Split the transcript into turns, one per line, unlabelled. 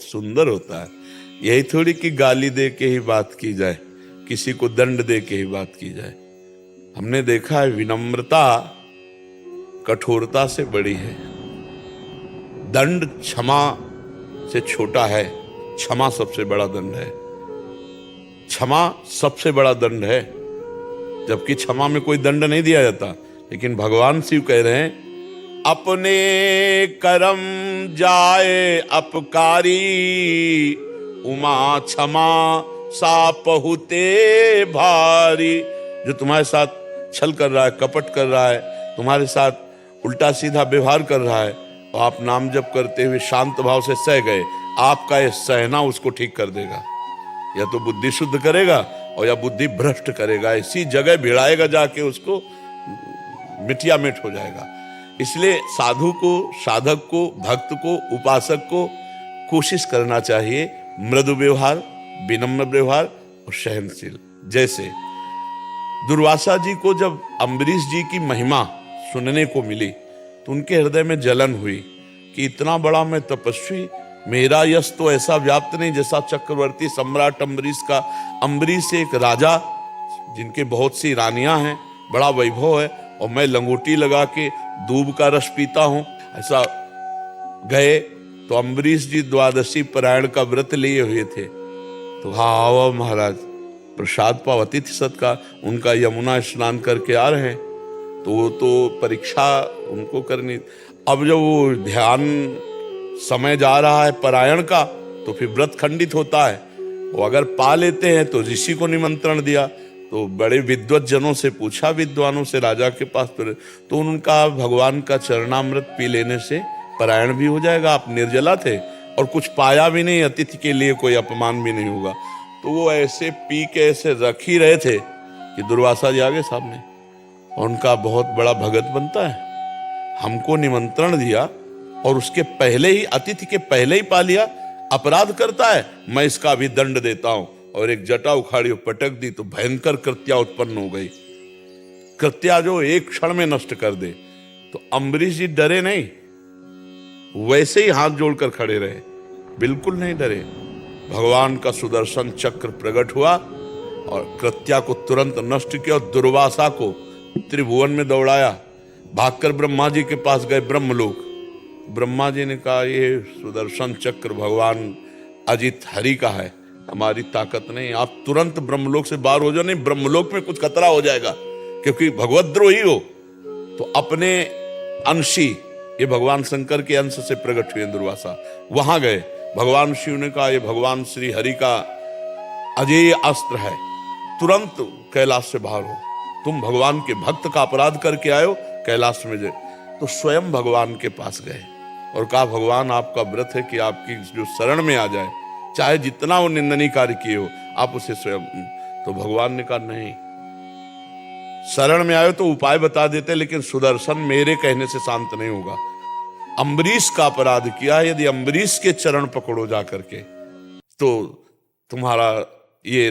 सुंदर होता है। यही थोड़ी कि गाली दे के ही बात की जाए, किसी को दंड दे के ही बात की जाए। हमने देखा है विनम्रता कठोरता से बड़ी है, दंड क्षमा से छोटा है। क्षमा सबसे बड़ा दंड है, क्षमा सबसे बड़ा दंड है, जबकि क्षमा में कोई दंड नहीं दिया जाता। लेकिन भगवान शिव कह रहे हैं अपने कर्म जाए अपकारी, उमा क्षमा सा पहुते भारी। जो तुम्हारे साथ छल कर रहा है, कपट कर रहा है, तुम्हारे साथ उल्टा सीधा व्यवहार कर रहा है, और आप नाम जप करते हुए शांत भाव से सह गए, आपका यह सहना उसको ठीक कर देगा। या तो बुद्धि शुद्ध करेगा और या बुद्धि भ्रष्ट करेगा, इसी जगह भिड़ाएगा जाके, उसको मिटिया मिट हो जाएगा। इसलिए साधु को, साधक को, भक्त को, उपासक को कोशिश करना चाहिए मृदु व्यवहार, विनम्र व्यवहार और सहनशील। जैसे दुर्वासा जी को जब अम्बरीश जी की महिमा सुनने को मिली तो उनके हृदय में जलन हुई कि इतना बड़ा मैं तपस्वी, मेरा यश तो ऐसा व्याप्त नहीं जैसा चक्रवर्ती सम्राट अम्बरीश का। अम्बरीश एक राजा जिनके बहुत सी रानियां हैं, बड़ा वैभव है, और मैं लंगोटी लगा के दूब का रस पीता हूं। ऐसा गए तो अम्बरीश जी द्वादशी पारायण का व्रत लिए हुए थे, तो हाँ आओ महाराज प्रसाद पाओ, अतिथि सत्कार। उनका यमुना स्नान करके आ रहे हैं, तो वो तो परीक्षा उनको करनी। अब जब वो ध्यान समय जा रहा है पारायण का, तो फिर व्रत खंडित होता है। वो अगर पा लेते हैं तो ऋषि को निमंत्रण दिया, तो बड़े विद्वत जनों से पूछा, विद्वानों से, राजा के पास, तो उनका भगवान का चरणामृत पी लेने से पारायण भी हो जाएगा। आप निर्जला थे और कुछ पाया भी नहीं, अतिथि के लिए कोई अपमान भी नहीं होगा। तो वो ऐसे पी के ऐसे रख ही रहे थे कि दुर्वासा जी आगे सामने, और उनका बहुत बड़ा भगत बनता है। हमको निमंत्रण दिया और उसके पहले ही, अतिथि के पहले ही पा लिया, अपराध करता है, मैं इसका भी दंड देता हूं। और एक जटा उखाड़ी और पटक दी तो भयंकर कृत्या उत्पन्न हो गई, कृत्या जो एक क्षण में नष्ट कर दे। तो अम्बरीश जी डरे नहीं, वैसे ही हाथ जोड़कर खड़े रहे, बिल्कुल नहीं डरे। भगवान का सुदर्शन चक्र प्रकट हुआ और कृत्या को तुरंत नष्ट किया, और दुर्वासा को त्रिभुवन में दौड़ाया। भागकर ब्रह्मा जी के पास गए, ब्रह्मलोक। ब्रह्मा जी ने कहा ये सुदर्शन चक्र भगवान अजित हरि का है, हमारी ताकत नहीं, आप तुरंत ब्रह्मलोक से बाहर हो जाओ, नहीं ब्रह्मलोक में कुछ खतरा हो जाएगा, क्योंकि भगवद्रोही हो। तो अपने अंशी, ये भगवान शंकर के अंश से प्रकट हुए दुर्वासा, वहां गए। भगवान शिव ने कहा ये भगवान श्री हरि का अजेय अस्त्र है, तुरंत कैलाश से बाहर हो, तुम भगवान के भक्त का अपराध करके आए हो, कैलाश में जाए। तो स्वयं भगवान के पास गए और कहा भगवान आपका व्रत है कि आपकी जो शरण में आ जाए, चाहे जितना वो निंदनीय कार्य किए हो, आप उसे स्वयं। तो भगवान ने कहा नहीं, शरण में आए तो उपाय बता देते, लेकिन सुदर्शन मेरे कहने से शांत नहीं होगा। अम्बरीश का अपराध किया, यदि अम्बरीश के चरण पकड़ो जा करके, तो तुम्हारा ये